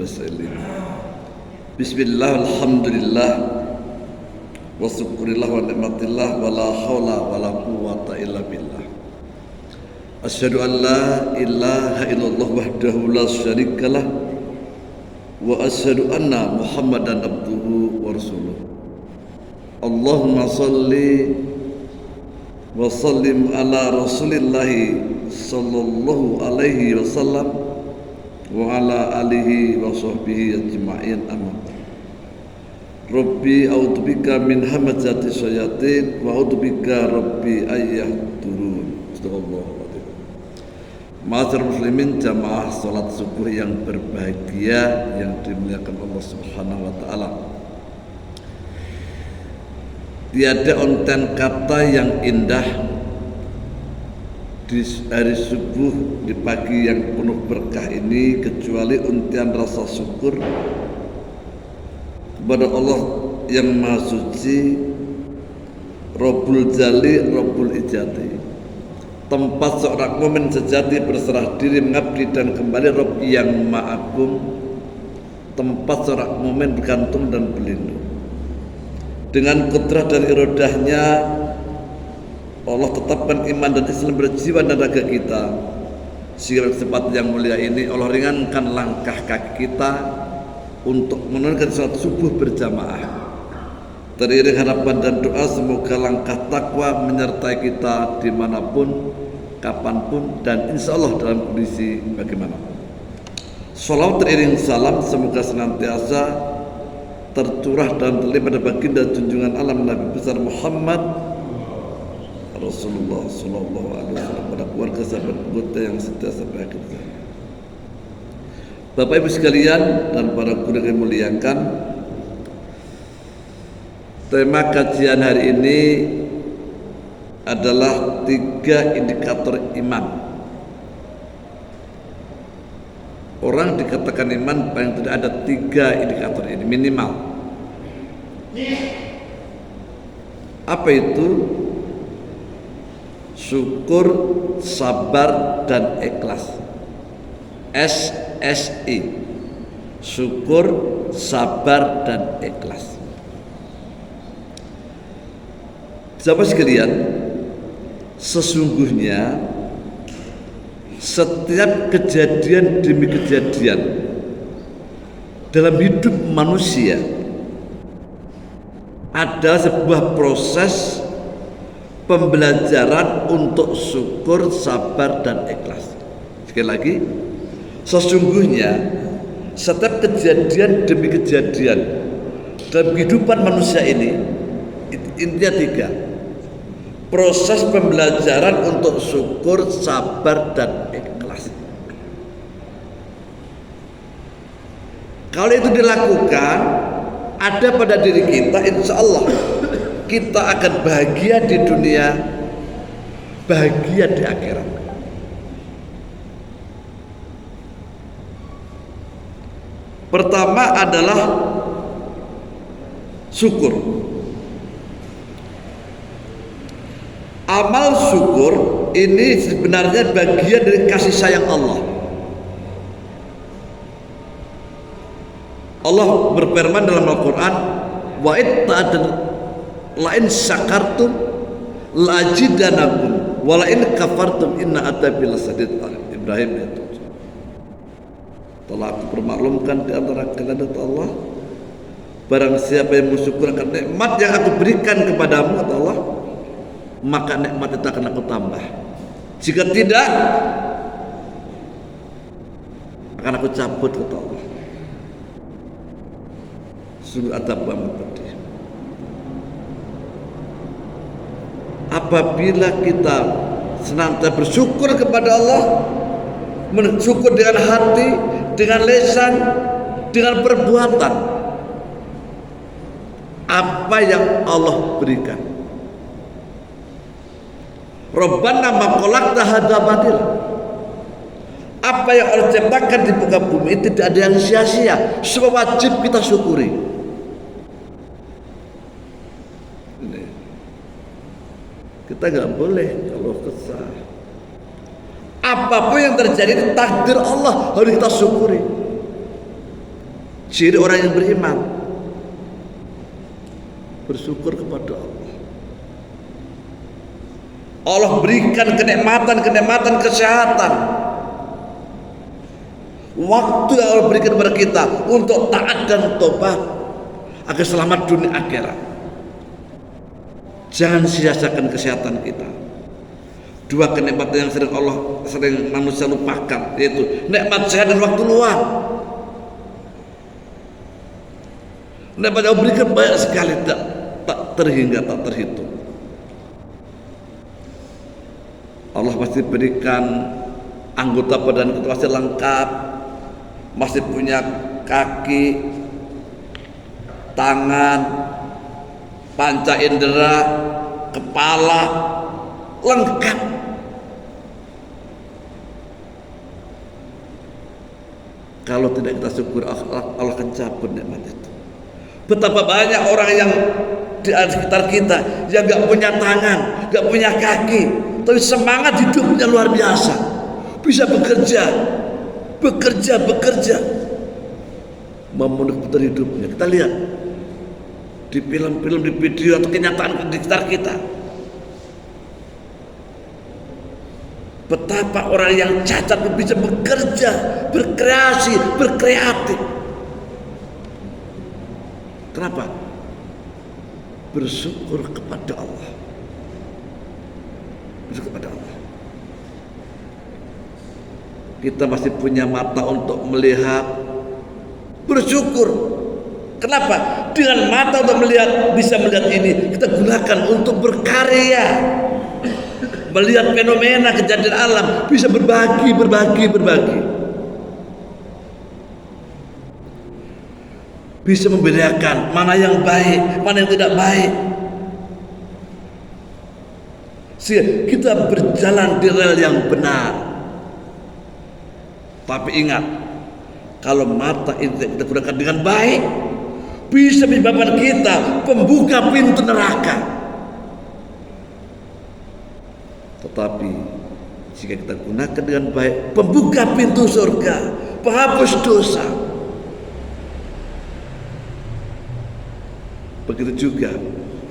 mursalin. Bismillah, alhamdulillah, wa syukurillah wa ni'matillah, wa la hawla wa la quwwata illa billah. Asyhadu an la ilaha illallah wahdahu la syarikalah, wa asyhadu anna Muhammadan abduhu wa rasuluh. Allahumma salli wa sallim ala rasulillahi sallallahu alaihi wasallam wa ala alihi wa sahbihi ajma'in, amma Rabbi a'udzubika min hamazati syayatin wa a'udzubika Rabbi ayyahdurun. Astagfirullahaladzim. Ma'asyiral muslimin, jamaah salat subuh yang berbahagia yang dimuliakan Allah Subhanahu wa taala. Tiada onten kata yang indah di hari subuh, di pagi yang penuh berkah ini, kecuali untian rasa syukur kepada Allah yang Maha Suci, Rabbul Jali, Rabbul Ijati, tempat seorang mukmin sejati berserah diri, mengabdi dan kembali Rabb yang Maha Agung, tempat seorang mukmin bergantung dan berlindung. Dengan kudrah dan iradahnya Allah tetapkan iman dan Islam berjiwa dan raga kita, sehingga tempat yang mulia ini Allah ringankan langkah kaki kita untuk menunaikan salat subuh berjamaah. Teriring harapan dan doa semoga langkah takwa menyertai kita dimanapun, kapanpun, dan insya Allah dalam kondisi bagaimanapun. Sholawat teriring salam semoga senantiasa tercurah dan terlimpah pada baginda junjungan alam Nabi besar Muhammad Rasulullah sallallahu alaihi wasallam, pada keluarga sahabat anggota yang setia sampai akhir zaman. Bapak Ibu sekalian dan para guru yang muliakan, tema kajian hari ini adalah 3 indikator iman. Orang dikatakan iman paling tidak ada 3 indikator ini minimal. Apa itu? Syukur, sabar, dan ikhlas. SSI. Syukur, sabar, dan ikhlas. Sahabat sekalian, sesungguhnya setiap kejadian demi kejadian dalam hidup manusia ada sebuah proses pembelajaran untuk syukur, sabar, dan ikhlas. Sekali lagi, sesungguhnya setiap kejadian demi kejadian dalam kehidupan manusia ini intinya 3. Proses pembelajaran untuk syukur, sabar, dan ikhlas. Kalau itu dilakukan ada pada diri kita, insya Allah kita akan bahagia di dunia, bahagia di akhirat. Pertama adalah syukur. Amal syukur ini sebenarnya bagian dari kasih sayang Allah. Allah berfirman dalam Al-Quran, wa la in syakartum la azidanakum wa la in kafartum inna adzabi lasadid. Ibrahim ayat 7. Telah aku permaklumkan di antara kalian, kata Allah, barang siapa yang bersyukur akan nikmat yang aku berikan kepadamu, kata Allah, maka nikmat itu akan aku tambah. Jika tidak, akan aku cabut, kata Allah. Sungguh adab amat pedih. Apabila kita senantiasa bersyukur kepada Allah, bersyukur dengan hati, dengan lisan, dengan perbuatan, apa yang Allah berikan. Rabbana ma khalaqta hadza batil. Apa yang Allah ciptakan di muka bumi itu tidak ada yang sia-sia. Semua wajib kita syukuri. Kita nggak boleh kalau kesal. Apapun yang terjadi itu takdir Allah, harus kita syukuri. Ciri orang yang beriman bersyukur kepada Allah. Allah berikan kenikmatan kesehatan. Waktu yang Allah berikan kepada kita untuk taat dan tobat agar selamat dunia akhirat. Jangan sia-siakan kesehatan kita. Dua kenikmatan yang sering manusia lupakan, yaitu nikmat sehat dan waktu luang. Nikmat yang Allah berikan banyak sekali, tak terhingga, tak terhitung. Allah pasti berikan anggota badan kita masih lengkap, masih punya kaki, tangan, panca indera, kepala, lengkap. Kalau tidak kita syukur, Allah akan cabut nikmat itu. Betapa banyak orang yang di sekitar kita yang gak punya tangan, gak punya kaki, tapi semangat hidupnya luar biasa. Bisa bekerja, memenuhi kebutuhan hidupnya. Kita lihat di film-film, di video atau kenyataan di sekitar kita, betapa orang yang cacat bisa bekerja, berkreasi, berkreatif. Kenapa? Bersyukur kepada Allah. Bersyukur kepada Allah. Kita masih punya mata untuk melihat, bersyukur. Kenapa? Dengan mata untuk melihat, bisa melihat ini, kita gunakan untuk berkarya, melihat fenomena kejadian alam, bisa berbagi. Bisa membedakan mana yang baik, mana yang tidak baik. Sehingga kita berjalan di rel yang benar. Tapi ingat, kalau mata ini kita gunakan dengan baik, bisa menyebabkan kita pembuka pintu neraka. Tetapi jika kita gunakan dengan baik, pembuka pintu surga, penghapus dosa. Begitu juga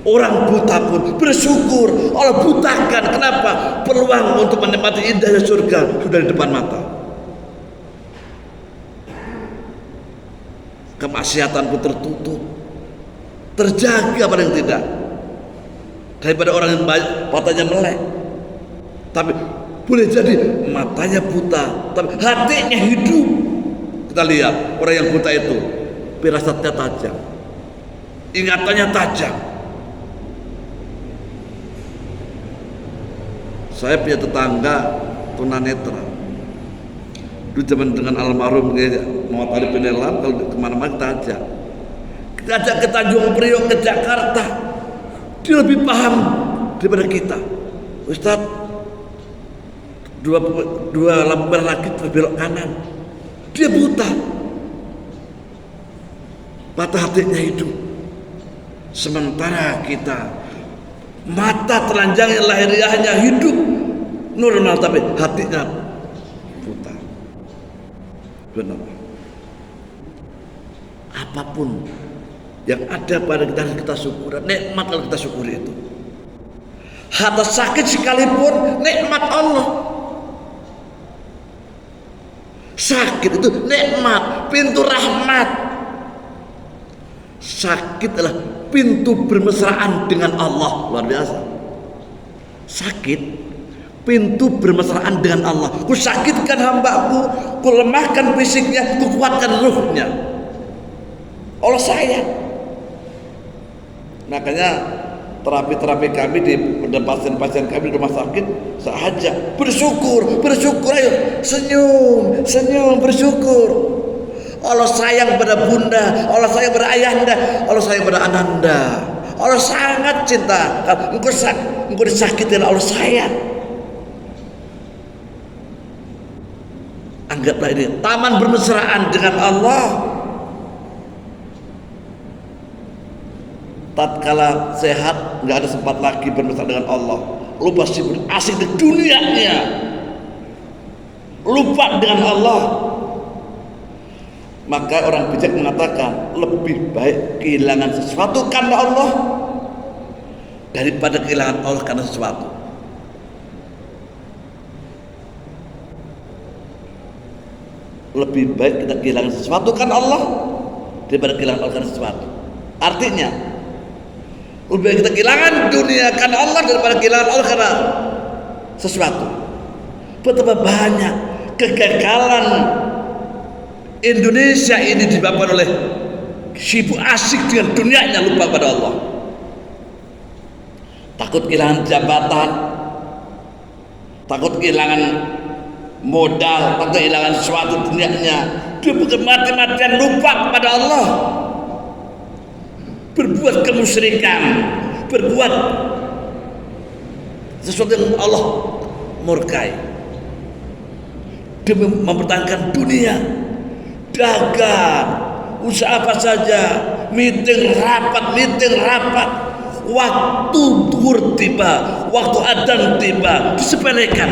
orang buta pun bersyukur Allah butakan. Kenapa? Peluang untuk menikmati indahnya surga sudah di depan mata. Kemaksiatan pun tertutup, terjaga paling tidak. Daripada orang yang matanya melek, tapi boleh jadi matanya buta, tapi hatinya hidup. Kita lihat orang yang buta itu firasatnya tajam, ingatannya tajam. Saya punya tetangga tunanetra. Dulu zaman dengan almarhum Muhammad Arif bin Elam, kalau kemana-mana kita ajak. Kita ajak ke Tanjung Priok, ke Jakarta. Dia lebih paham daripada kita. Ustadz, dua lampu merah lagi terbelok kanan. Dia buta. Mata hatinya hidup. Sementara kita mata telanjangnya lahiriahnya hidup normal, tapi hatinya buta. Benar. Apapun yang ada pada kita syukur, nikmat kalau kita syukuri itu. Harta sakit sekalipun nikmat Allah. Sakit itu nikmat, pintu rahmat. Sakit adalah pintu bermesraan dengan Allah. Luar biasa. Sakit, pintu bermesraan dengan Allah. Ku sakitkan hambaku, ku lemahkan fisiknya, ku kuatkan ruhnya. Allah sayang. Makanya terapi-terapi kami dan pasien-pasien kami di rumah sakit, saya ajak bersyukur, ayo senyum, bersyukur. Allah sayang pada bunda, Allah sayang pada ayahanda, Allah sayang pada ananda. Allah sangat cinta. Engkau disakitin, Allah sayang. Anggaplah ini taman bermesraan dengan Allah. Tatkala sehat, nggak ada sempat lagi bermesraan dengan Allah. Lupa sibuk asik di dunianya, lupa dengan Allah. Maka orang bijak mengatakan lebih baik kehilangan sesuatu karena Allah daripada kehilangan Allah karena sesuatu. Lebih baik kita kehilangan sesuatu karena Allah daripada kehilangan Allah karena sesuatu. Artinya lebih baik kita kehilangan dunia karena Allah daripada kehilangan Allah karena sesuatu. Betapa banyak kegagalan Indonesia ini disebabkan oleh sibuk asik dengan dunianya, lupa pada Allah. Takut kehilangan jabatan, takut kehilangan modal, takut kehilangan sesuatu dunianya. Dia bukan mati-matian lupa pada Allah, berbuat kemusyrikan, berbuat sesuatu yang Allah murkai demi mempertahankan dunia. Dagang, usaha apa saja, meeting rapat, waktu duhur tiba, waktu adzan tiba, disepelekan.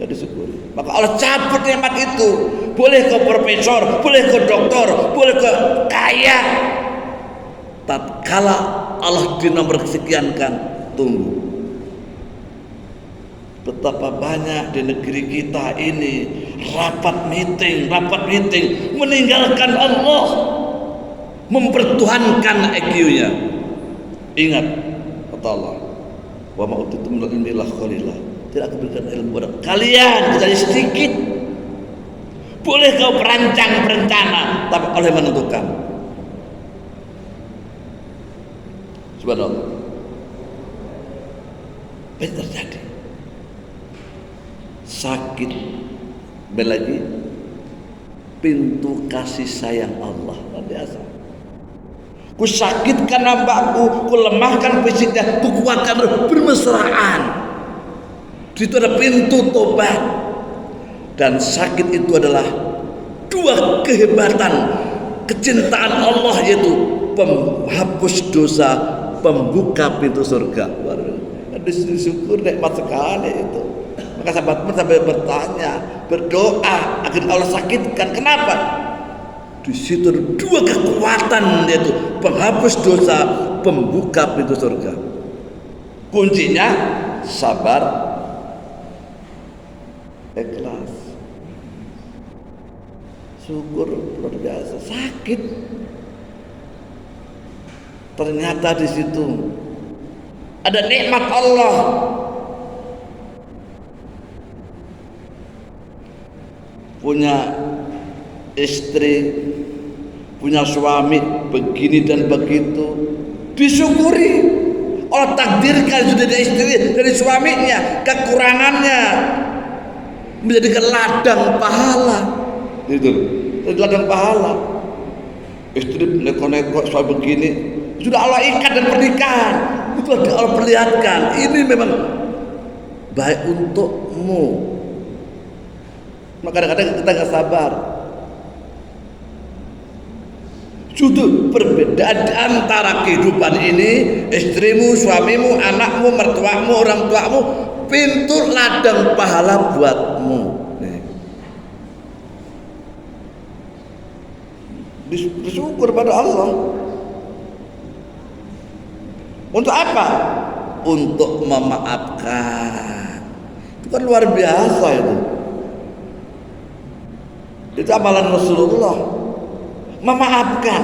Gak disyukuri. Maka Allah cabut nikmat itu. Boleh kau profesor, boleh kau doktor, boleh kau kaya, tatkala Allah di nomor kesekiankan, tunggu. Betapa banyak di negeri kita ini rapat meeting, meninggalkan Allah, mempertuhankan EQ-nya. Ingat kata Allah, wa ma utitum min ilmi illa qalila. Tidak aku berikan ilmu kepada kalian kecuali sedikit. Boleh kau perancang berencana, tapi Allah yang menentukan. Subhanallah. Apa yang terjadi? Sakit, lagi pintu kasih sayang Allah luar biasa. Ku sakitkan hamba-Ku, ku lemahkan fisiknya, ku kuatkan bermesraan. Di situ ada pintu tobat. Dan sakit itu adalah dua kehebatan kecintaan Allah, yaitu penghapus dosa, pembuka pintu surga. Disyukur nikmat sekali itu. Maka sahabat sampai bertanya, berdoa agar Allah sakitkan. Kenapa? Di situ ada dua kekuatan, yaitu penghapus dosa, pembuka pintu surga. Kuncinya sabar, ikhlas, syukur luar biasa. Sakit, ternyata di situ ada nikmat Allah. Punya istri, punya suami begini dan begitu, disyukuri. Allah takdirkan sudah dari istri, dari suaminya, kekurangannya menjadikan ladang pahala. Itu ladang pahala. Istri neko-neko suami begini, sudah Allah ikat dan pernikahan. Itu Allah perlihatkan, ini memang baik untukmu. Maka kadang-kadang kita nggak sabar. Sudah perbedaan antara kehidupan ini, istrimu, suamimu, anakmu, mertuamu, orang tuamu, pintu ladang pahala buatmu. Bersyukur pada Allah. Untuk apa? Untuk memaafkan. Itu kan luar biasa itu. Itu amalan Rasulullah, memaafkan.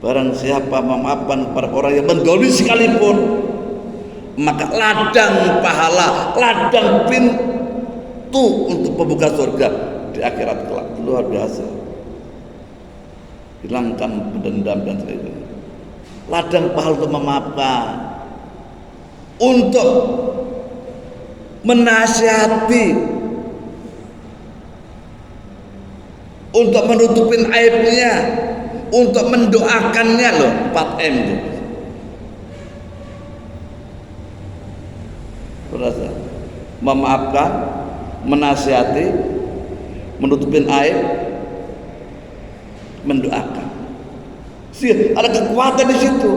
Barang siapa memaafkan kepada orang yang mendolimi sekalipun, maka ladang pahala, ladang pintu untuk pembuka surga di akhirat kelak. Luar biasa. Hilangkan dendam dan sebagainya. Ladang pahala untuk memaafkan, untuk menasihati, untuk menutupin aibnya, untuk mendoakannya. Loh, 4M itu. Berasa memaafkan, menasihati, menutupin aib, mendoakan. Ada kekuatan di situ.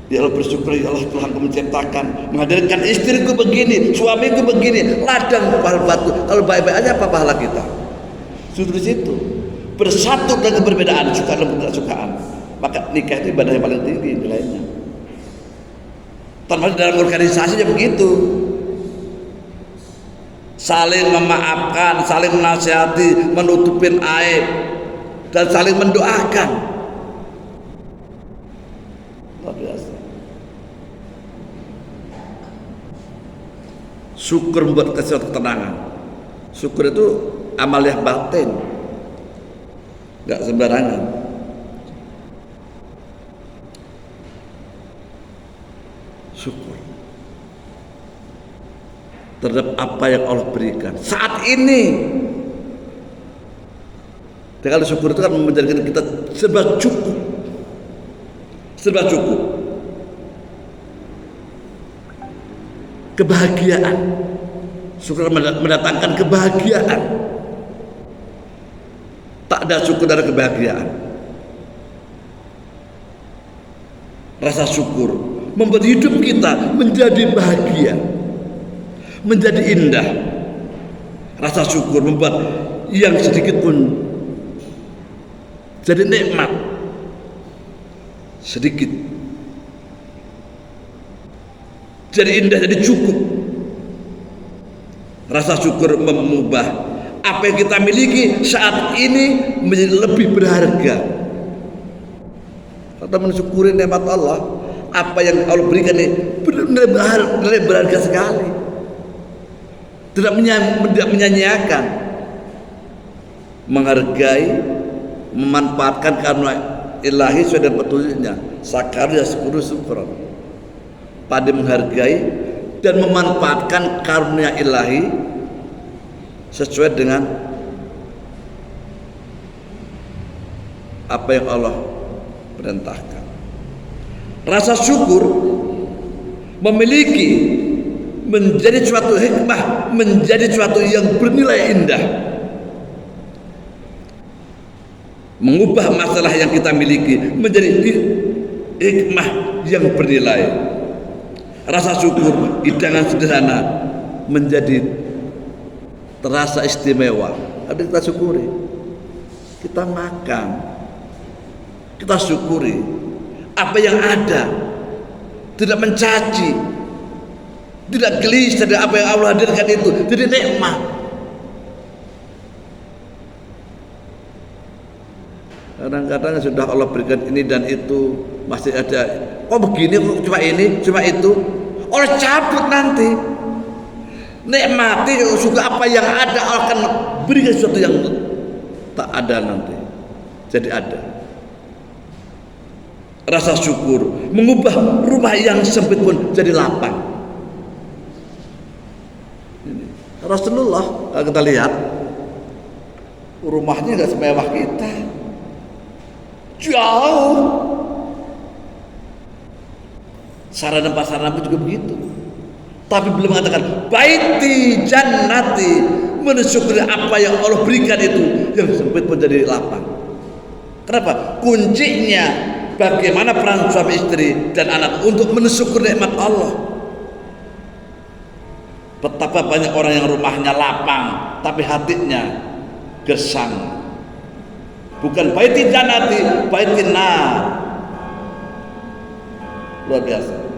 Ya Allah, bersyukur ya Allah, Tuhan Engkau menciptakan, menghadirkan istriku begini, suamiku begini, ladang pahal batu. Kalau baik-baik aja apa pahala kita? Justru situ bersatu dengan perbedaan, suka dan tidak sukaan. Maka nikah itu ibadah yang paling tinggi nilainya. Termasuk dalam organisasinya begitu. Saling memaafkan, saling menasihati, menutupin aib, dan saling mendoakan. Luar biasa. Syukur membuat ketenangan. Syukur itu amal yang batin, nggak sembarangan. Syukur terhadap apa yang Allah berikan saat ini. Dan kalau syukur itu kan menjadikan kita serba cukup, serba cukup. Kebahagiaan, syukur mendatangkan kebahagiaan. Tak ada syukur dari kebahagiaan. Rasa syukur membuat hidup kita menjadi bahagia, menjadi indah. Rasa syukur membuat yang sedikit pun jadi nikmat. Sedikit jadi indah, jadi cukup. Rasa syukur mengubah apa yang kita miliki saat ini menjadi lebih berharga. Kita mensyukuri nikmat Allah, apa yang Allah berikan ini benar-benar berharga sekali. Tidak menyanyiakan, menghargai, memanfaatkan karena ilahi sesuai dengan petunjuknya. Sakarya syukur syukron. Pada menghargai dan memanfaatkan karunia ilahi sesuai dengan apa yang Allah perintahkan. Rasa syukur memiliki menjadi suatu hikmah, menjadi suatu yang bernilai indah, mengubah masalah yang kita miliki menjadi hikmah yang bernilai. Rasa syukur hidangan sederhana menjadi terasa istimewa. Ada kita syukuri, kita makan, kita syukuri apa yang ada, tidak mencaci, tidak gelisah dari apa yang Allah hadirkan itu, jadi nikmat. Kadang-kadang sudah Allah berikan ini dan itu masih ada, oh begini kok, cuma ini, cuma itu, Allah cabut nanti. Nikmati juga apa yang ada, Allah akan berikan sesuatu yang tak ada nanti jadi ada. Rasa syukur mengubah rumah yang sempit pun jadi lapang. Rasulullah kalau kita lihat rumahnya nggak semewah kita, jauh. Sarana prasarana pun juga begitu. Tapi belum mengatakan baiti jannati, mensyukuri apa yang Allah berikan itu yang sempit pun jadi lapang. Kenapa? Kuncinya bagaimana peran suami istri dan anak untuk mensyukuri nikmat Allah. Betapa banyak orang yang rumahnya lapang tapi hatinya gersang. Bukan baiti jannati, baiti nar. Luar biasa.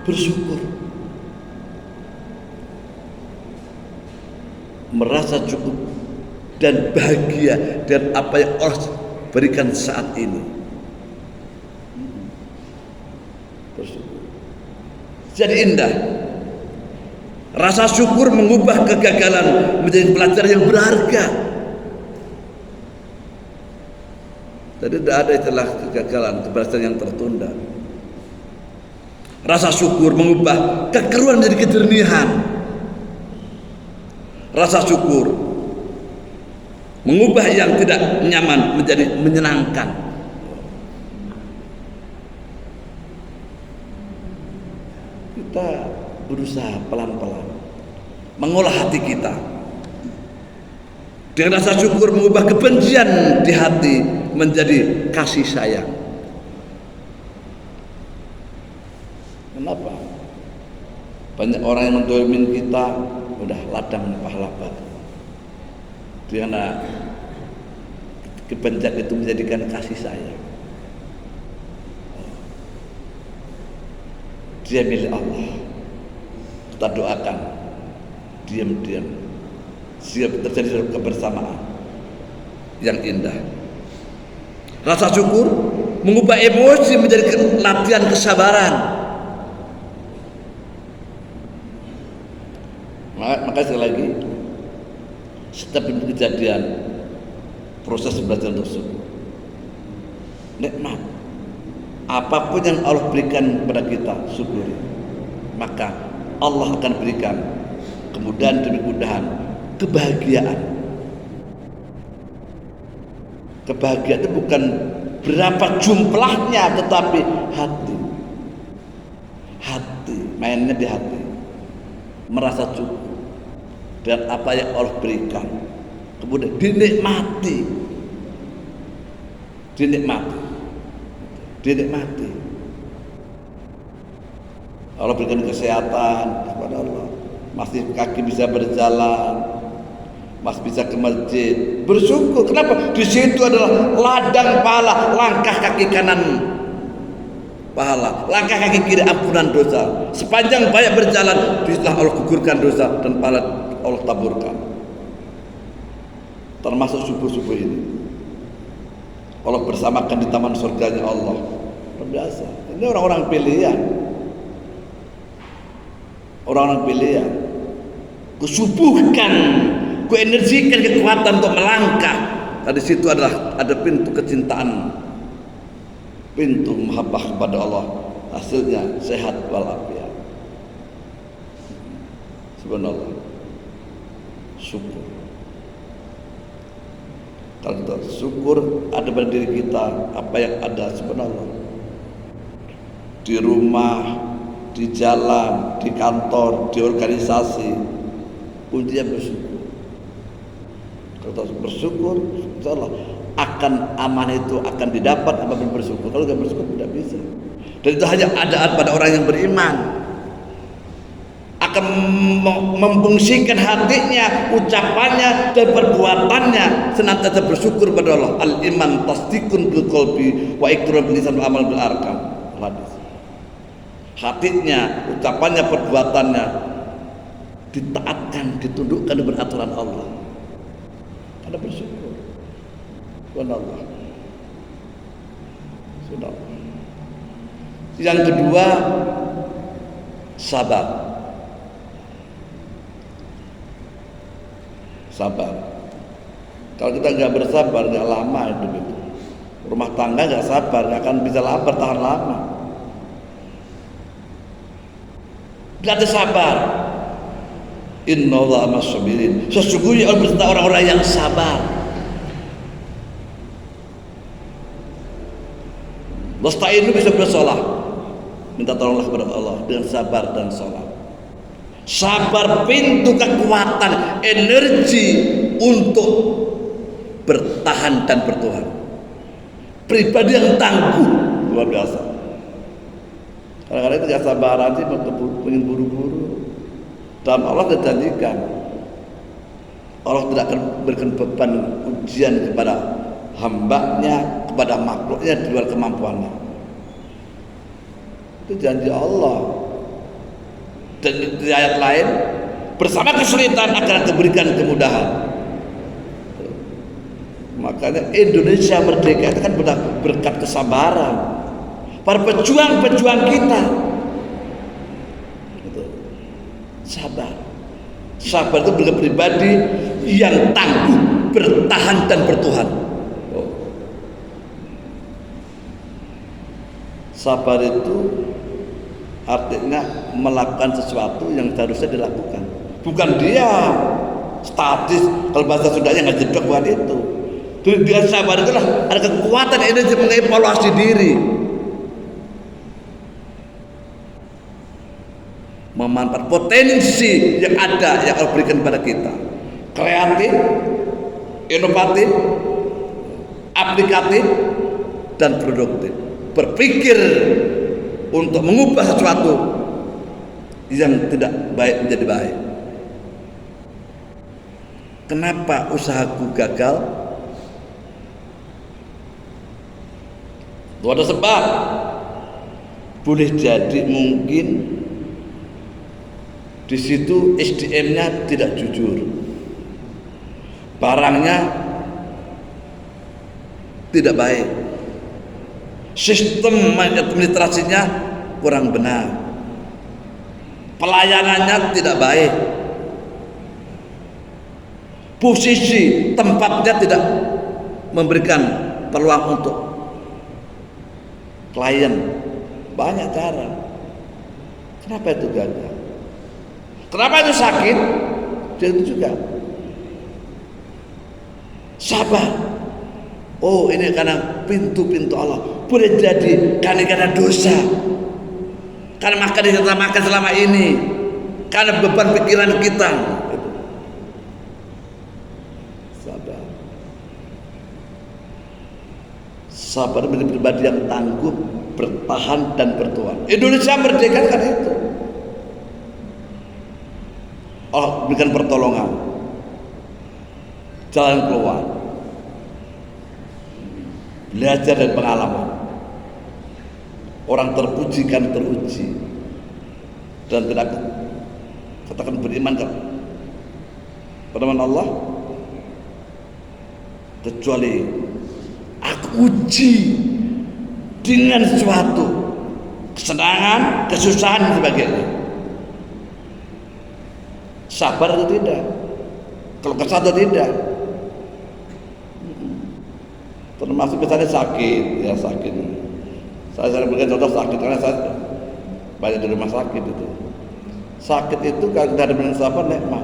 Bersyukur, merasa cukup dan bahagia dengan apa yang Allah berikan saat ini. Bersyukur jadi indah. Rasa syukur mengubah kegagalan menjadi pelajaran yang berharga. Jadi tidak ada istilah kegagalan, keberhasilan yang tertunda. Rasa syukur mengubah kekeruan menjadi kejernihan. Rasa syukur mengubah yang tidak nyaman menjadi menyenangkan. Kita berusaha pelan-pelan mengolah hati kita. Dengan rasa syukur mengubah kebencian di hati menjadi kasih sayang. Banyak orang yang mendolimin kita, udah ladang pahala baru. Karena kebencian itu menjadikan kasih sayang. Dia milik Allah. Kita doakan diam-diam siap terjadi kebersamaan yang indah. Rasa syukur mengubah emosi menjadi latihan kesabaran. Maka sekali lagi, setiap kejadian proses belajar tersebut nikmat. Apapun yang Allah berikan kepada kita, syukuri. Maka Allah akan berikan kemudahan demi kemudahan, kebahagiaan. Kebahagiaan itu bukan berapa jumlahnya, tetapi hati. Hati, mainnya di hati. Merasa cukup dan apa yang Allah berikan, kemudian dinikmati. Allah berikan kesehatan, kepada Allah masih kaki bisa berjalan, masih bisa ke masjid, bersyukur. Kenapa? Di situ adalah ladang pahala. Langkah kaki kanan pahala, langkah kaki kiri ampunan dosa. Sepanjang banyak berjalan, disitulah Allah gugurkan dosa dan pahala Allah taburkan. Termasuk subuh-subuh ini Allah bersamakan di taman surganya Allah. Luar biasa. Ini orang-orang pilihan. Orang-orang pilihan. Kusubuhkan, kuenergikan kekuatan untuk melangkah. Di situ ada pintu kecintaan, pintu mahabbah kepada Allah. Hasilnya sehat walafiat. Subhanallah. Syukur. Kalau kita syukur ada pada diri kita, apa yang ada subhanallah, di rumah, di jalan, di kantor, di organisasi, kuncinya bersyukur. Kalau kita bersyukur, insyaallah akan amanah itu akan didapat apabila bersyukur. Kalau tidak bersyukur tidak bisa. Dan itu hanya ada pada orang yang beriman. Akan memfungsikan hatinya, ucapannya dan perbuatannya senantiasa bersyukur pada Allah. Al-iman tasdikun bil qalbi wa iqrar bil lisan wa amal bil arkan. Hadis. Hatinya, ucapannya, perbuatannya ditaatkan, ditundukkan dengan aturan Allah. Karena bersyukur. Subhanallah. Subhanallah. Yang kedua, sabar. Sabar. Kalau kita nggak bersabar, nggak lama hidup itu. Rumah tangga nggak sabar, nggak akan bisa bertahan lama. Nggak ada sabar. Innallaha ma'as-sabirin. Sesungguhnya Allah beserta orang-orang yang sabar. Wasta'inu bisa bersolah. Minta tolonglah kepada Allah dengan sabar dan sholat. Sabar pintu kekuatan, energi untuk bertahan dan bertuhan. Pribadi yang tangguh, luar biasa. Kadang-kadang itu gak sabaran sih, ingin buru-buru. Dan Allah terjanjikan, Allah tidak akan berikan beban ujian kepada hambanya, kepada makhluknya di luar kemampuannya. Itu janji Allah. Dan di ayat lain, bersama kesulitan akan diberikan kemudahan. Makanya Indonesia merdeka itu kan berkat kesabaran para pejuang-pejuang kita. Sabar. Sabar itu benar pribadi yang tangguh, bertahan dan bertuhan. Sabar itu artinya melakukan sesuatu yang seharusnya dilakukan, bukan dia statis. Kalau bahasa Sundanya nggak jedok buat itu. Dengan sabar itulah ada kekuatan energi mengevaluasi diri, memanfaatkan potensi yang ada yang Allah berikan kepada kita, kreatif, inovatif, aplikatif, dan produktif. Berpikir untuk mengubah sesuatu yang tidak baik menjadi baik. Kenapa usahaku gagal? Itu ada sebab. Boleh jadi mungkin di situ SDM-nya tidak jujur, barangnya tidak baik, sistem administrasinya kurang benar, pelayanannya tidak baik, posisi tempatnya tidak memberikan peluang untuk klien. Banyak cara. Kenapa itu gagal? Kenapa itu sakit? Dia itu juga sabar. Oh, ini karena pintu-pintu Allah. Boleh jadi karena dosa, karena makan yang kita makan selama ini, karena beban pikiran kita. Sabar. Sabar menjadi pribadi yang tangguh, bertahan dan bertuan. Indonesia merdeka karena itu. Allah berikan pertolongan, jalan keluar, belajar dari pengalaman. Orang terpuji kan teruji, dan tidak katakan beriman kepada Allah kecuali aku uji dengan sesuatu, kesenangan, kesusahan dan sebagainya. Sabar atau tidak? Kalau kesal atau tidak? Termasuk misalnya sakit, ya sakit. Saya berikan contoh sakit karena saya banyak di rumah sakit itu. Sakit itu kalau kita ada dengan sabar nikmat.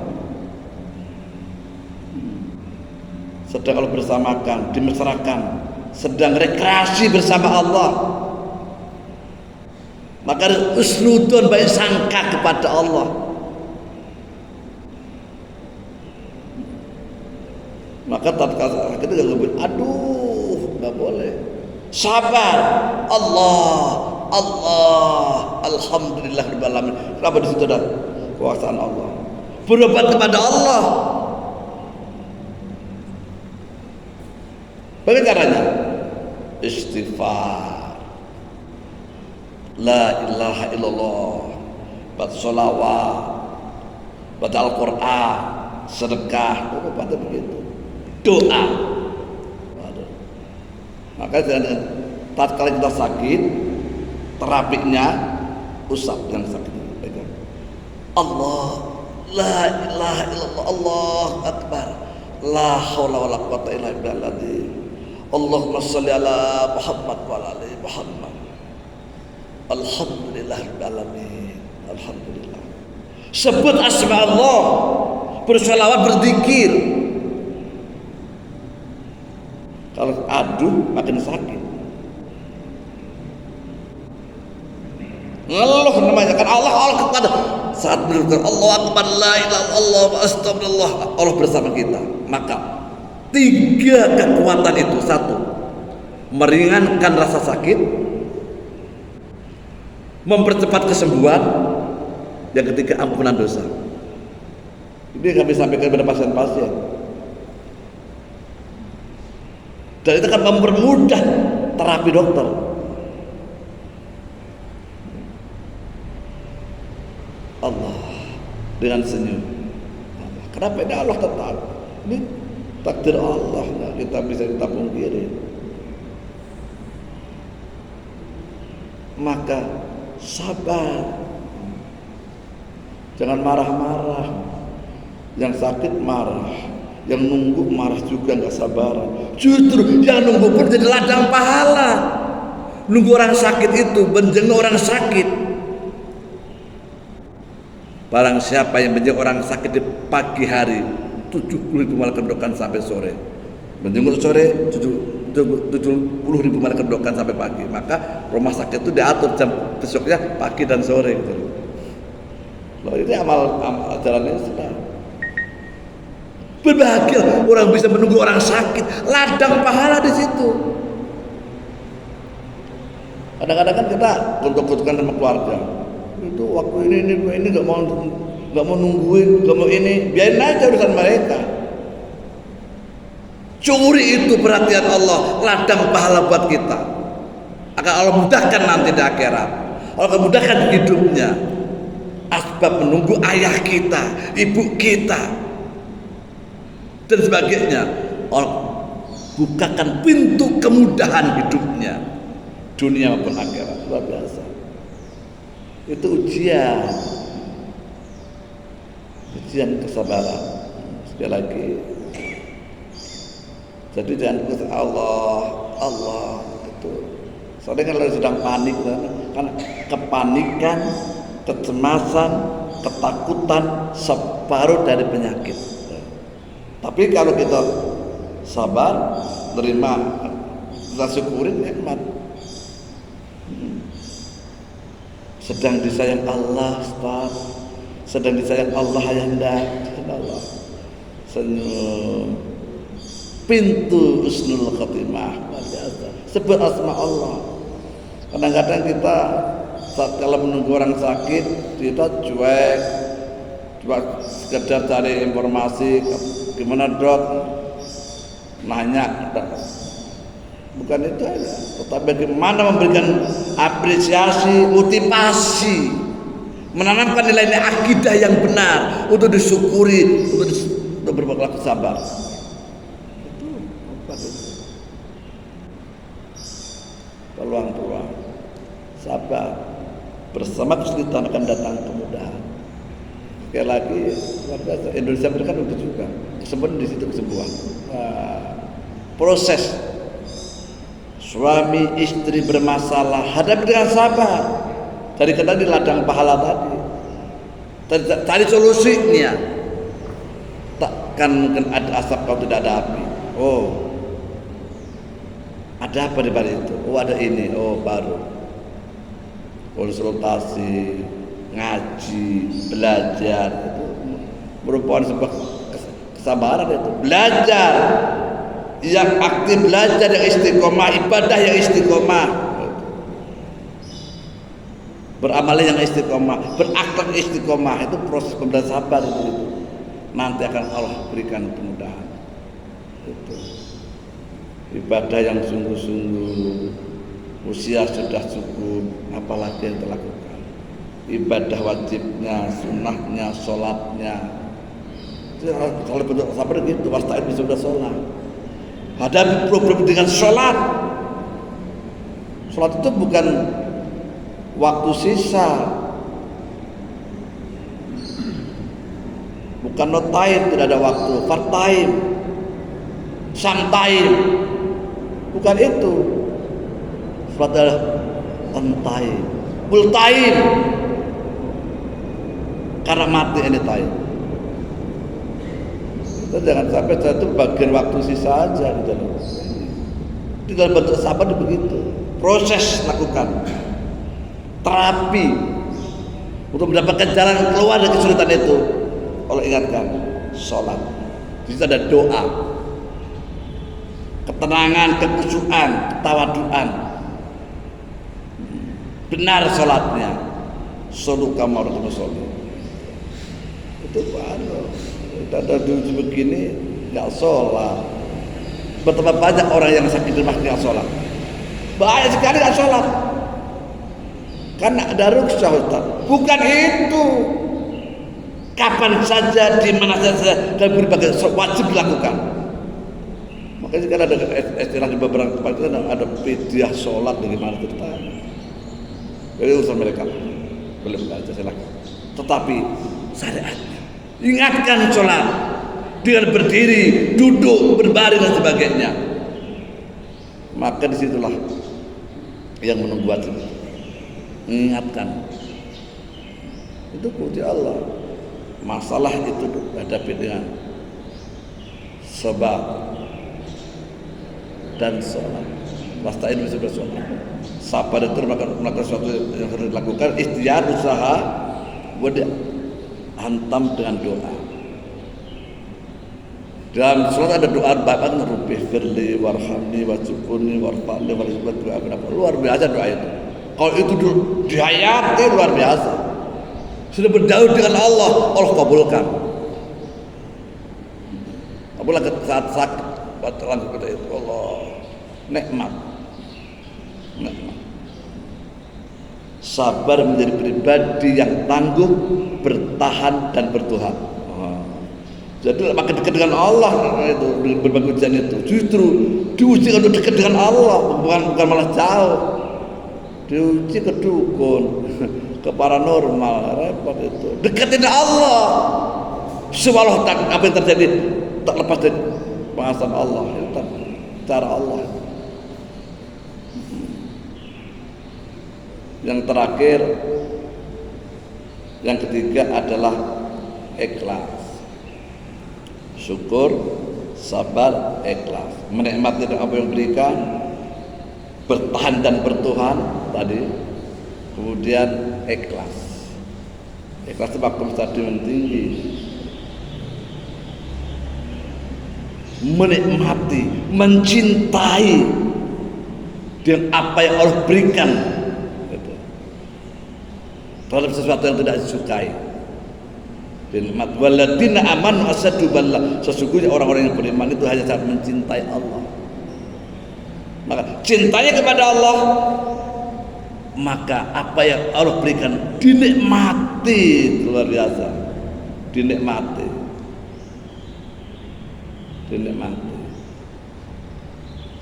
Sedang kalau bersamakan, dimesrakan, sedang rekreasi bersama Allah, maka usnudun, baik sangka kepada Allah. Maka tatkala kita nggak boleh, aduh, nggak boleh. Sabar, Allah, alhamdulillah rabbil alamin. Kenapa di situ ada kekuasaan Allah? Berobat kepada Allah. Bagaimana caranya? Istighfar, la ilaha illallah, baca sholawat, baca Al-Quran, sedekah, pada begitu. Doa. Maka tatkala kita sakit, terapinya usap yang sakit. Allah, la ilaha illallah, Allah akbar, la haula wala quwata illa billah. Allahumma sholli ala Muhammad wa ala ali Muhammad. Alhamdulillahirabbil alamin. Alhamdulillah. Sebut asma Allah, bersolawat, berzikir. Kalau aduh makin sakit. Ngeluh namanya kan Allah kepada saat menurutkan Allah akbar, la ilaha illallah, astagfirullah, Allah bersama kita. Maka tiga kekuatan itu: satu, meringankan rasa sakit, mempercepat kesembuhan, yang ketiga ampunan dosa. Ini kami sampaikan kepada pasien-pasien, dan itu akan mempermudah terapi dokter. Allah dengan senyum. Kenapa ini Allah tetap? Ini takdir Allah, nah, kita bisa kita pungkiri. Maka sabar, jangan marah-marah. Yang sakit marah, yang nunggu marah juga, nggak sabar. Justru yang nunggu pun jadi ladang pahala. Nunggu orang sakit itu menjenguk orang sakit. Barang siapa yang menjenguk orang sakit di pagi hari, 70.000 malaikat mendoakan sampai sore. Menjenguk sore 70.000 malaikat mendoakan sampai pagi. Maka rumah sakit itu diatur jam besoknya pagi dan sore gitu. Loh, ini amal jalannya sudah. Berbahagia orang bisa menunggu orang sakit, ladang pahala di situ. Kadang-kadang kan kita kutuk-kutukan sama keluarga. itu waktu ini nggak mau nungguin, nggak mau ini, biarin aja urusan mereka. Curi itu perhatian Allah, ladang pahala buat kita. Akan Allah mudahkan nanti di akhirat. Allah mudahkan hidupnya. Asbab menunggu ayah kita, ibu kita, dan sebagainya. Allah bukakan pintu kemudahan hidupnya, dunia maupun akhirat. Luar biasa. Itu ujian kesabaran. Sekali lagi, jadi jangan putus Allah itu. Soalnya kalau sedang panik, karena kepanikan, kecemasan, ketakutan separuh dari penyakit. Tapi kalau kita sabar, terima, kita syukurin, nikmat. Sedang disayang Allah, Ustaz. Sedang disayang Allah, ayahanda, Allah. Senyum. Pintu husnul khatimah. Sebut asma Allah. Kadang-kadang kita saat kalau menunggu orang sakit, kita cuek, cuma sekedar cari informasi, gimana dok, nanya. Bukan itu aja, tetapi bagaimana memberikan apresiasi, motivasi, menanamkan nilai-nilai akidah yang benar untuk disyukuri, untuk berlaku sabar. Itu peluang-peluang sabar bersama kesulitan akan datang kemudahan. Sekali lagi, Indonesia mereka itu juga kesembuhan di situ kesembuhan. Proses suami istri bermasalah hadapi dengan sabar. Dari kata di ladang pahala tadi, cari solusinya. Takkan mungkin ada asap kalau tidak ada api. Oh, ada apa di balik itu? Oh, ada ini. Oh, baru konsultasi, ngaji, belajar itu merupakan sebuah kesabaran. Itu belajar yang aktif, belajar yang istiqomah, ibadah yang istiqomah, beramal yang istiqomah, berakhlak istiqomah. Itu proses pembelajaran sabar itu. Nanti akan Allah berikan kemudahan. Itu ibadah yang sungguh-sungguh, usia sudah cukup, apalagi yang terlakukan. Ibadah wajibnya, sunnahnya, sholatnya. Kalau bentuk sabar gitu, wasta'in sudah sholat. Hadapi problem dengan sholat. Sholat itu bukan waktu sisa, bukan no time, tidak ada waktu, part time, some time, bukan itu. Sholat adalah on time, full time, karena mati anytime. Kita jangan sampai satu bagian waktu sisa aja gitu loh. Di dalam bentuk sabar begitu. Proses lakukan terapi untuk mendapatkan jalan keluar dari kesulitan itu. Allah ingatkan sholat. Di situ ada doa, ketenangan, kekhusyuan, ketawaduan. Benar sholatnya. Sholu kama ra'aytumuni usolli. Itu baru. Ada dulu begini nggak sholat. Betapa banyak orang yang sakit di rumah nggak sholat. Banyak sekali nggak sholat karena ada rukhsah, Ustaz. Bukan itu. Kapan saja, di mana saja, dan berbagai wajib dilakukan. Makanya sekarang ada istilah di beberapa tempat itu ada fidyah sholat, dari mana ceritanya. Jadi urusan mereka belum baca silakan. Tetapi syariatnya ingatkan sholat dengan berdiri, duduk, berbaring dan sebagainya. Maka disitulah yang menunggu wajib. Ingatkan. Itu puji Allah. Masalah itu dihadapi dengan sabar dan sholat. Wasta'in bisa bersolat. Sabar itu melakukan sesuatu yang harus dilakukan. Ikhtiar, usaha, hantam dengan doa. Dalam sholat ada doa bahkan Rabbi firli warhamni wajibuni warfa'ni warzuqni. Luar biasa doa itu. Kalau itu dihayati luar biasa. sudah berdaud dengan Allah, Allah kabulkan. Apalagi saat sakit, batalan seperti itu, Allah nikmat. Sabar menjadi pribadi yang tangguh, bertahan dan bertuhan. Jadi makin dekat dengan Allah itu berbagai ujian itu. Justru diuji untuk dekat dengan Allah, bukan malah jauh. Diuji ke dukun, ke paranormal, repot itu. Deketin Allah. Semua Allah apa yang terjadi tak lepas dari pengawasan Allah. Itu cara Allah. Yang terakhir, yang ketiga adalah ikhlas. Syukur, sabar, ikhlas. Menikmati apa yang diberikan, bertahan dan bertuhan tadi. Kemudian ikhlas. Ikhlas itu makom stadium tinggi. Menikmati, mencintai dengan apa yang Allah berikan terhadap sesuatu yang tidak disukai. Nikmat waladina amanu asyaddu billah. Sesungguhnya orang-orang yang beriman itu hanya sangat mencintai Allah. Maka cintanya kepada Allah, maka apa yang Allah berikan dinikmati, luar biasa. Dinikmati.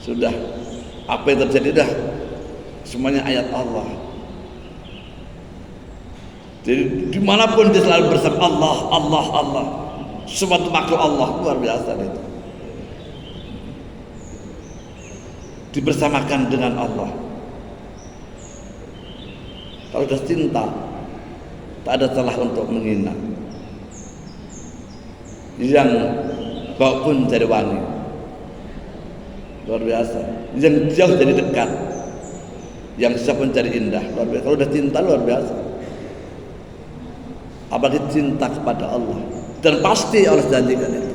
Sudah apa yang terjadi dah semuanya ayat Allah. Jadi dimanapun dia selalu bersama Allah. Semua itu makhluk Allah, luar biasa itu. Dibersamakan dengan Allah. Kalau sudah cinta, tak ada celah untuk menghina. Yang bau pun jadi wangi, luar biasa. Yang jauh jadi dekat, yang susah pun jadi indah, luar biasa. Kalau sudah cinta, luar biasa. Apalagi cinta kepada Allah, dan pasti Allah janjikan itu,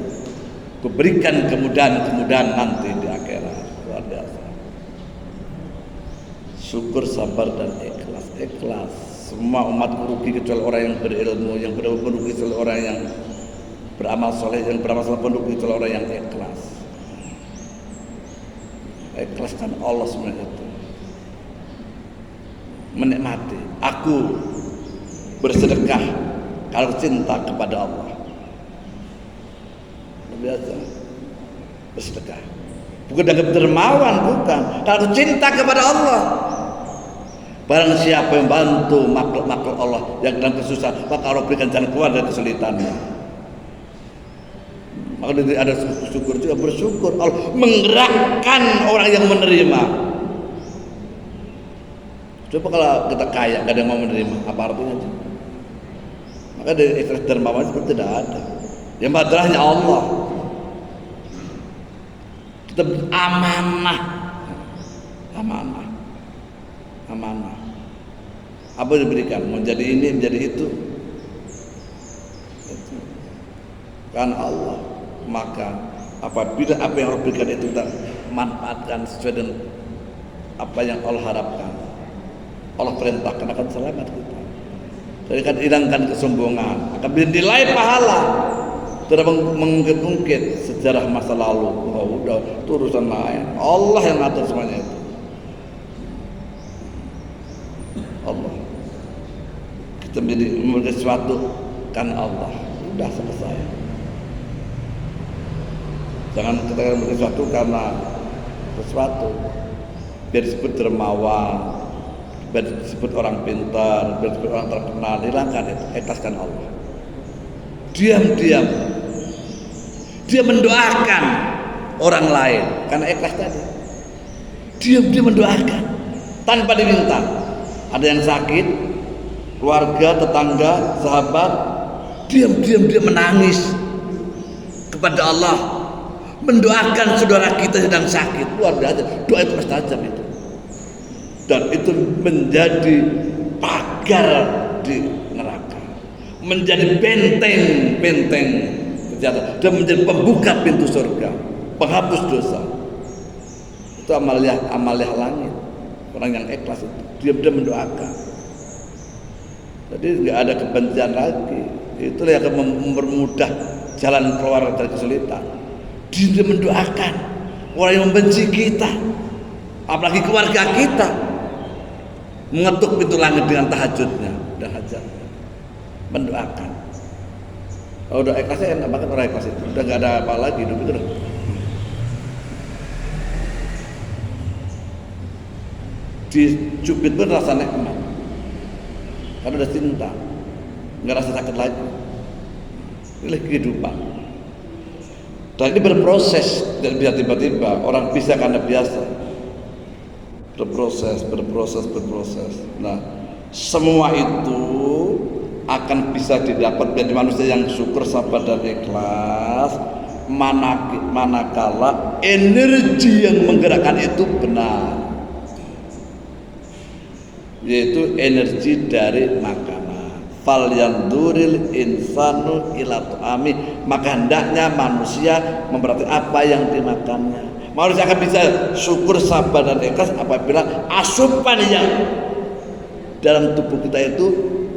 kuberikan kemudahan nanti di akhirat, luar biasa. Syukur, sabar dan ikhlas. Semua umat merugi kecuali orang yang berilmu, yang merugi kecuali orang yang beramal soleh, yang beramal soleh merugi kecuali orang yang ikhlas. Ikhlas kan Allah sebenarnya itu. Menikmati. Aku bersedekah kalau cinta kepada Allah. Biasa bersedekah. Bukan dengan dermawan, bukan. Kalau cinta kepada Allah. Barang siapa yang bantu makhluk-makhluk Allah yang dalam kesusahan, maka Allah berikan jalan keluar dari kesulitannya. Maka ada syukur juga, bersyukur. Allah menggerakkan orang yang menerima. Coba kalau kita kaya, gak ada yang mau menerima, apa artinya? Maka dari ikhlas dermawan seperti tidak ada. Yang madrahnya Allah. Kita amanah. Apa yang diberikan? Menjadi ini, menjadi itu. Karena Allah. Maka apabila apa yang Allah berikan itu kita manfaatkan sesuai dengan apa yang Allah harapkan, Allah perintahkan, akan selamat kita. Jadi akan hilangkan kesombongan, akan bernilai pahala. Tidak mengungkit-ungkit sejarah masa lalu. Oh, udah itu urusan lain. Allah yang ngatur semuanya itu. Allah. Kita memiliki sesuatu karena Allah. Sudah selesai. Jangan kita memiliki sesuatu karena sesuatu. Biar disebut dermawan, biar disebut orang pintar, biar disebut orang terkenal, hilangkan itu, ikhlaskan Allah. Diam-diam dia mendoakan orang lain karena ikhlas tadi. Diam-diam mendoakan tanpa diminta. Ada yang sakit, keluarga, tetangga, sahabat, diam-diam dia menangis kepada Allah, mendoakan saudara kita sedang sakit. Luar biasa, doa itu mustajab itu. Dan itu menjadi pagar di neraka, menjadi benteng kejahatan, dan menjadi pembuka pintu surga, penghapus dosa. Itu amaliah langit. Orang yang ikhlas itu diam-diam mendoakan. Jadi nggak ada kebencian lagi. Itulah yang akan mempermudah jalan keluar dari kesulitan. Dia mendoakan orang yang membenci kita, apalagi keluarga kita, mengetuk pintu langit dengan tahajudnya dan hajatnya, mendoakan. Kalau udah ikhlasnya enak banget orang ikhlas itu, udah nggak ada apa lagi hidup itu udah. Dicubit pun rasa nikmat, karena udah cinta, nggak rasa sakit lagi. Ini kehidupan. Dan ini berproses, dan bisa tiba-tiba orang bisa karena biasa. Berproses. Nah, semua itu akan bisa didapat dari manusia yang syukur, sabar dan ikhlas. Manakala energi yang menggerakkan itu benar, yaitu energi dari makanan. Fal yanduril insanu ila tu'ami, maka hendaknya manusia memperhatikan apa yang dimakannya. Manusia akan bisa syukur, sabar dan ikhlas apabila asupan yang dalam tubuh kita itu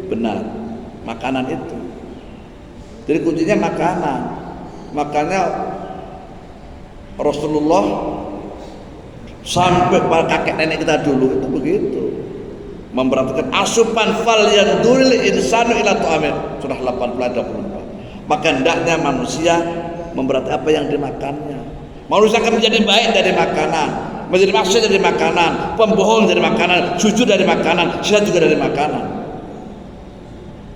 benar, makanan itu. Jadi kuncinya makanan. Makanya Rasulullah sampai para kakek nenek kita dulu itu begitu, memperhatikan asupan. Fal yanduril insanu ila tu'ami, surah 84. Maka hendaknya manusia memperhatikan apa yang dimakannya. Manusia akan menjadi baik dari makanan, menjadi maksud dari makanan, pembohong dari makanan, jujur dari makanan, sehat juga dari makanan.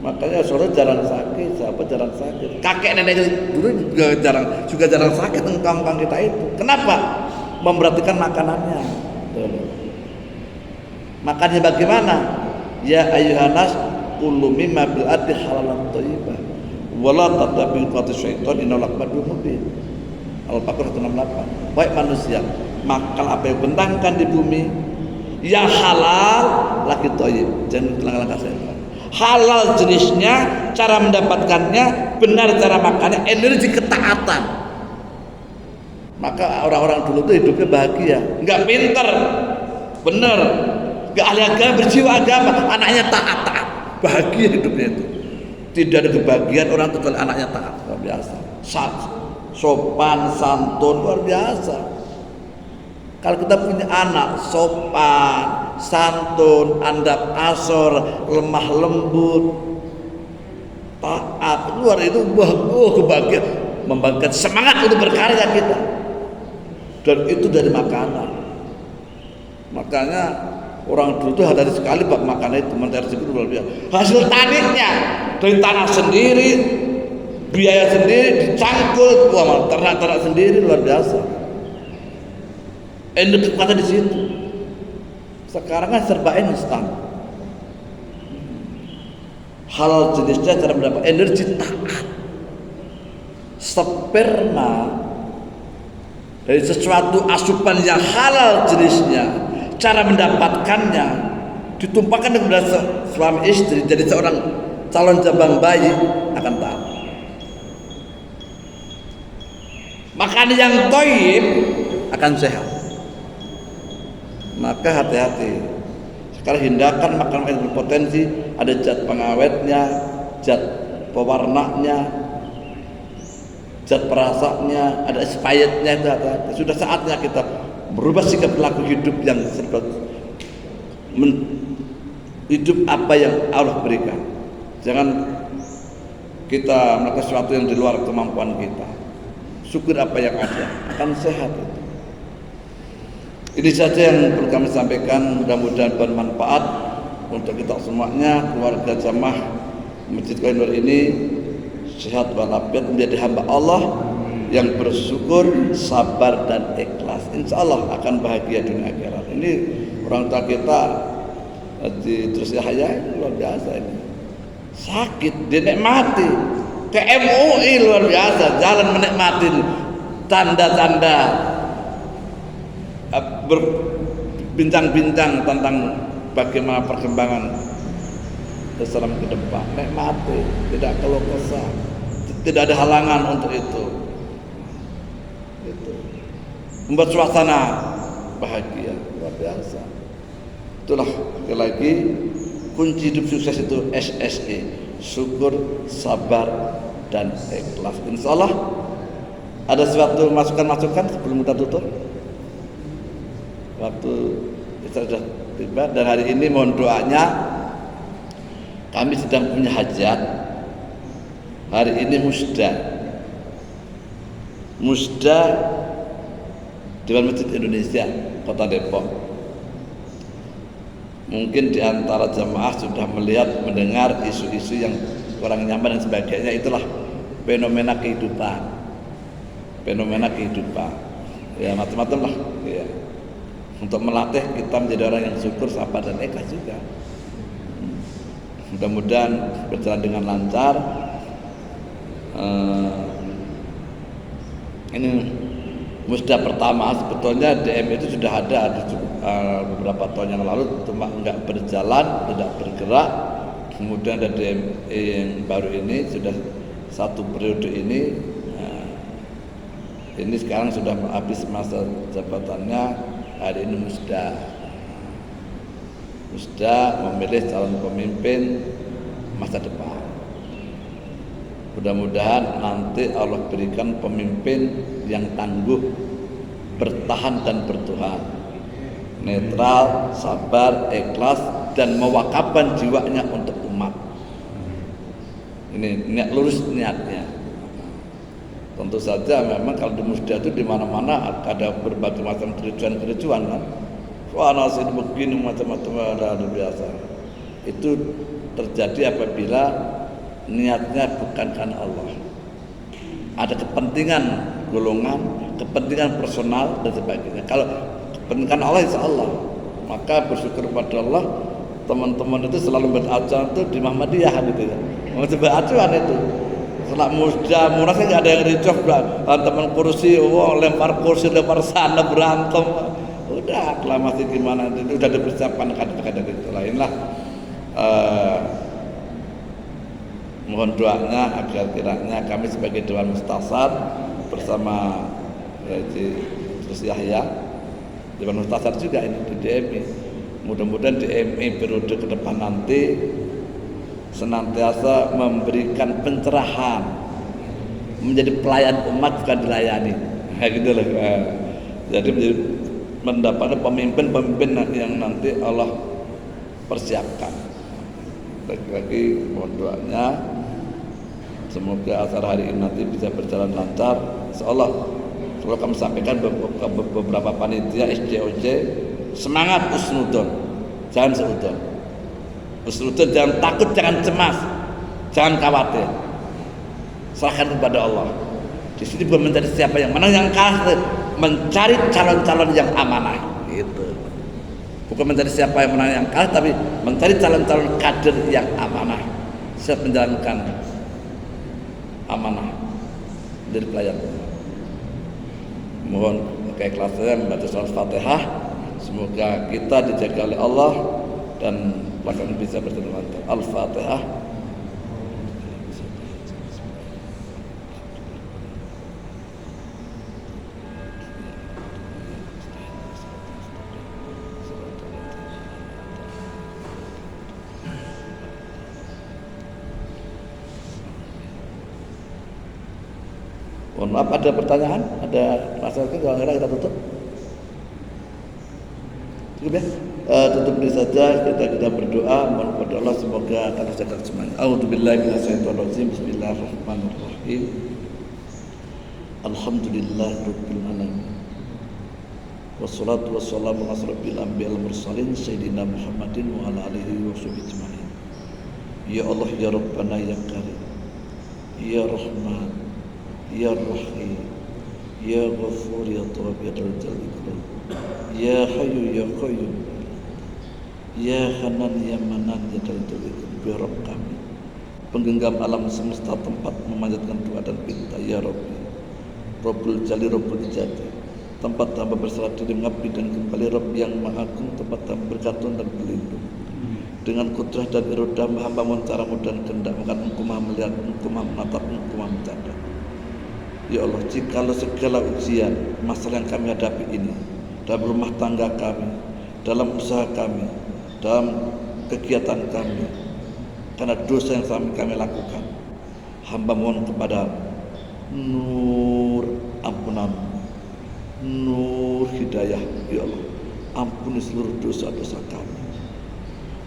Makanya saudara jarang sakit, siapa jarang sakit? Kakek nenek dulu juga jarang sakit engkang kita itu. Kenapa? Memperhatikan makanannya. Makannya bagaimana? Ya ayyuhanas kulu mimma bil ardi halalan thayyibah wala tattabi'u khutuwati syaitan innahu lakum aduwwun mubin. Al-Baqarah 168. Baik manusia, makan apa yang bentangkan di bumi yang halal lagi thayyib, jangan langkah setan. Halal jenisnya, cara mendapatkannya, benar cara makannya, energi ketaatan. Maka orang-orang dulu itu hidupnya bahagia, nggak pinter, bener, nggak ahli agama, berjiwa agama, anaknya taat, bahagia hidupnya itu. Tidak ada kebahagiaan orang kecuali anaknya taat, luar biasa. Sopan, santun, luar biasa. Kalau kita punya anak sopan, santun, andap asor, lemah lembut, taat, luar itu kebahagiaan, membangkitkan semangat untuk berkarya kita. Dan itu dari makanan. Makanya orang dulu itu hati-hati sekali bab makanan itu, mencari rezeki itu luar biasa. Hasil tanahnya dari tanah sendiri, biaya sendiri, dicangkul, ternak-ternak sendiri, luar biasa. Energi kata di situ. Sekarang kan serba instan. Halal jenisnya cara mendapat energi taat. Sperma dari sesuatu asupan yang halal jenisnya, cara mendapatkannya ditumpahkan kepada suami istri, jadi seorang calon jabang bayi akan taat. Makanan yang thayyib akan sehat. Maka hati-hati. Sekarang hindarkan makanan yang berpotensi ada zat pengawetnya, zat pewarnanya, zat perasanya, ada expirednya. Sudah saatnya kita berubah sikap perilaku hidup yang serba hidup apa yang Allah berikan. Jangan kita melakukan sesuatu yang di luar kemampuan kita. Syukur apa yang ada, akan sehat itu. Ini saja yang perlu kami sampaikan, mudah-mudahan bermanfaat untuk kita semuanya. Keluarga jamaah Masjid Qayyim ini sehat walafiat, menjadi hamba Allah yang bersyukur, sabar dan ikhlas. Insya Allah akan bahagia dunia akhirat. Ini orang tua kita terus Yahya luar biasa ini. Sakit dinikmati. Ke MUI luar biasa, jalan menikmati tanda-tanda berbincang-bincang tentang bagaimana perkembangan Islam ke depan. Nikmati, tidak keluh kesah, tidak ada halangan untuk itu. Membuat suasana bahagia, luar biasa. Itulah sekali lagi kunci hidup sukses itu SSE, syukur, sabar, dan ikhlas. Insya Allah ada suatu masukan-masukan sebelum kita tutup. Waktu kita sudah tiba dan hari ini mohon doanya. Kami sedang punya hajat. Hari ini musda Dewan Masjid Indonesia Kota Depok. Mungkin di antara jamaah sudah melihat, mendengar isu-isu yang kurang nyaman dan sebagainya. Itulah fenomena kehidupan. Ya macam-macam lah. Ya. Untuk melatih kita menjadi orang yang syukur, sabar, dan ikhlas juga. Mudah-mudahan berjalan dengan lancar. Ini musda pertama, sebetulnya DM itu sudah ada beberapa tahun yang lalu, cuma enggak berjalan, tidak bergerak. Kemudian ada DM yang baru ini sudah satu periode ini. Ini sekarang sudah habis masa jabatannya. Hari ini musda memilih calon pemimpin masa depan. Mudah-mudahan nanti Allah berikan pemimpin yang tangguh, bertahan dan bertuhan, netral, sabar, ikhlas, dan mewakafkan jiwanya untuk umat. Ini niat lurus niatnya. Tentu saja memang kalau di musda itu di mana-mana ada berbagai macam kericuan kan. Wah, nasib begini macam-macam luar biasa. Itu terjadi apabila niatnya bukan karena Allah. Ada kepentingan golongan, kepentingan personal dan sebagainya. Kalau kepentingan Allah, insya Allah, maka bersyukur kepada Allah. Teman-teman itu selalu beracuan itu di Muhammadiyah gitu ya. Mau coba acuan itu. Setelah musda, munasnya nggak ada yang ricuh, teman kursi, lempar kursi, lempar sana berantem. Udah aklamasi gimana itu udah dipersiapkan kadang-kadang itu lainlah. Mohon doanya agar kiranya kami sebagai Dewan Mustasar bersama Terus Yahya Dewan Mustasar juga ini di DMI. Mudah-mudahan DMI periode ke depan nanti senantiasa memberikan pencerahan, menjadi pelayan umat bukan dilayani. Kayak gitu loh. Jadi menjadi mendapatkan pemimpin-pemimpin yang nanti Allah persiapkan. Lagi-lagi mohon doanya semoga acara hari ini nanti bisa berjalan lancar. Insyaallah kalau kami sampaikan beberapa panitia SJOJ, semangat usnudon, jangan seudon. Usnudon, jangan takut, jangan cemas, jangan khawatir. Serahkan kepada Allah. Di sini bukan mencari siapa yang menang, yang kalah, mencari calon-calon yang amanah gitu. Bukan mencari siapa yang menang yang kalah, tapi mencari calon-calon kader yang amanah, siap menjalankan amanah dari pelayan. Mohon keikhlasan membaca surat Fatihah. Semoga kita dijaga oleh Allah dan pelaksanaan bisa berjalan lancar. Al-Fatihah. Mohon maaf, ada pertanyaan? Ada masalah? Kalau enggak kita tutup. Cukup ya? Tutup ini saja. Kita berdoa mohon kepada Allah semoga kita sejahtera semuanya. A'udzubillahi minasyaitonirrajim. Bismillahirrahmanirrahim. Alhamdulillahirabbil alamin. Wassalatu wassalamu ala asyrofil anbiya'il mursalin sayyidina Muhammadin wa ala alihi washabbihi ajmain. Ya Allah ya Rabbana ya Karim. Ya Rahman, Ya Rahim, Ya Ghafur, Ya Tawwab, Ya Jalil Ikram, Ya Hayyu, Ya Qayyum, Ya Hanan, Ya Manan, Ya Jalil Ikram. Ya Rabb kami, penggenggam alam semesta, tempat memanjatkan doa dan pinta. Ya Rabbi, Rabbul Jalil, Rabbul Ijati, tempat hamba berserah diri mengabdi dan kembali. Rabb yang Maha Agung, tempat hamba bergantung dan berlindung. Dengan kudrah dan irodah hamba mencaramu dan kehendak, maka Engkau Maha melihat, Engkau Maha menatap, Engkau Maha mencatat. Ya Allah, jikalau segala ujian, masalah yang kami hadapi ini dalam rumah tangga kami, dalam usaha kami, dalam kegiatan kami, karena dosa yang selama kami lakukan. Hamba mohon kepada nur ampunan, nur hidayah, ya Allah. Ampuni seluruh dosa-dosa kami,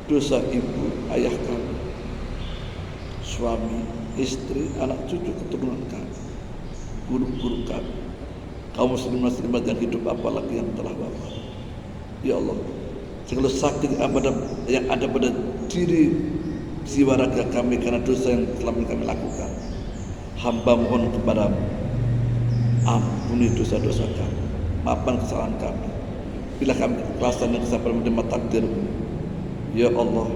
dosa ibu, ayah kami, suami, istri, anak cucu, keturunan kami, guru-guru kami, kaum muslimat yang hidup, apalagi yang telah wafat. Ya Allah, segala sakit yang ada pada diri jiwa raga kami karena dosa yang telah kami lakukan, hamba mohon kepadamu, ampuni dosa-dosa kami, maafkan kesalahan kami. Bila kami ikhlasan dan kesabaran menerima takdir-Mu, ya Allah,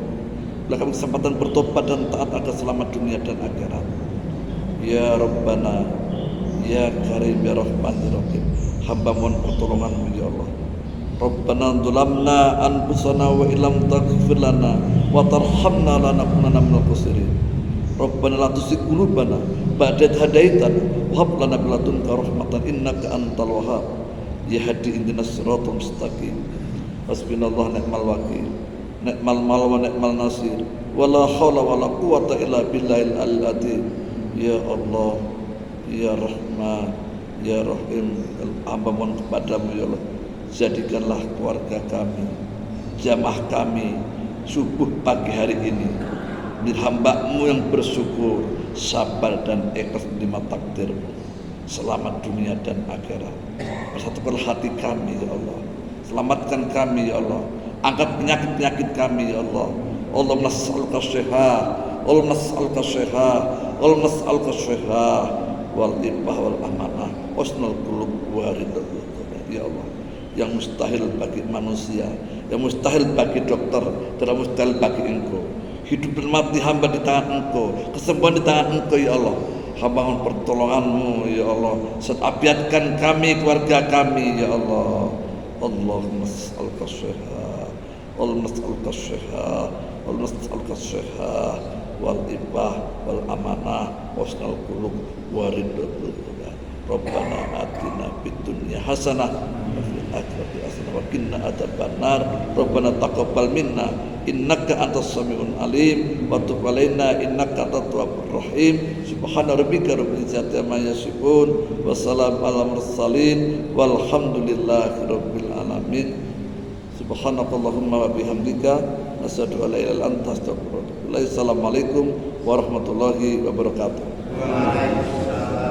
bila kami kesempatan bertobat dan taat agar selamat dunia dan akhirat. Ya Rabbana, ya Karim, ya Rahman, ya Rahim, hamba mohon pertolongan-Mu, ya Allah. Rabbana dzulamna anfusana wa illam taghfir lana wa tarhamna lanakunanna minal khasirin. Rabbana la tuzigh qulubana ba'da idh hadaitana wa hab lana min ladunka rahmatan innaka antal wahhab. Yahdi ihdinas siratal mustaqim. Hasbunallahu ni'mal wakil, ni'mal maula wa ni'mal nasir. Wala haula wala quwwata illa billahil azim. Ya Allah, ya Rahman, ya Rahim, hamba mohon kepadamu, ya Allah, jadikanlah keluarga kami, jamaah kami subuh pagi hari ini menjadi hamba-Mu yang bersyukur, sabar dan ikhlas menerima takdir-Mu, selamat dunia dan akhirat. Persatukanlah hati kami, ya Allah, selamatkan kami, ya Allah, angkat penyakit-penyakit kami, ya Allah. Allahumma nas'aluka syihah, Allahumma nas'aluka syihah, Allahumma nas'aluka syihah wal ibah wal amanah husnul qulub wa ridha. Ya Allah, yang mustahil bagi manusia, yang mustahil bagi dokter, tidak mustahil bagi Engkau. Hidup dan mati hamba di tangan Engkau, kesembuhan di tangan Engkau, ya Allah. Hamba mohon pertolongan-Mu, ya Allah. Afiatkan kami, keluarga kami, ya Allah. Allahumma nas'aluka syihah, Allahumma nas'aluka syihah, Allahumma nas'aluka syihah wal ibah wal amanah husnul qulub wa ridha. Rabbana atina fid dunya hasanah wa fil akhirati hasanah wa qina adzabannar. Rabbana taqabbal minna innaka antas samiul alim wa tub alaina innaka antat tawwabur rahim. Subhana rabbika rabbil izzati amma yasifun wa salamun alal mursalin walhamdulillahi rabbil alamin. Subhanakallahumma wa bihamdika asyhadu an la ilaha illa anta astaghfiruka wa atubu ilaik. Assalamualaikum warahmatullahi wabarakatuh. Waalaikumsalam.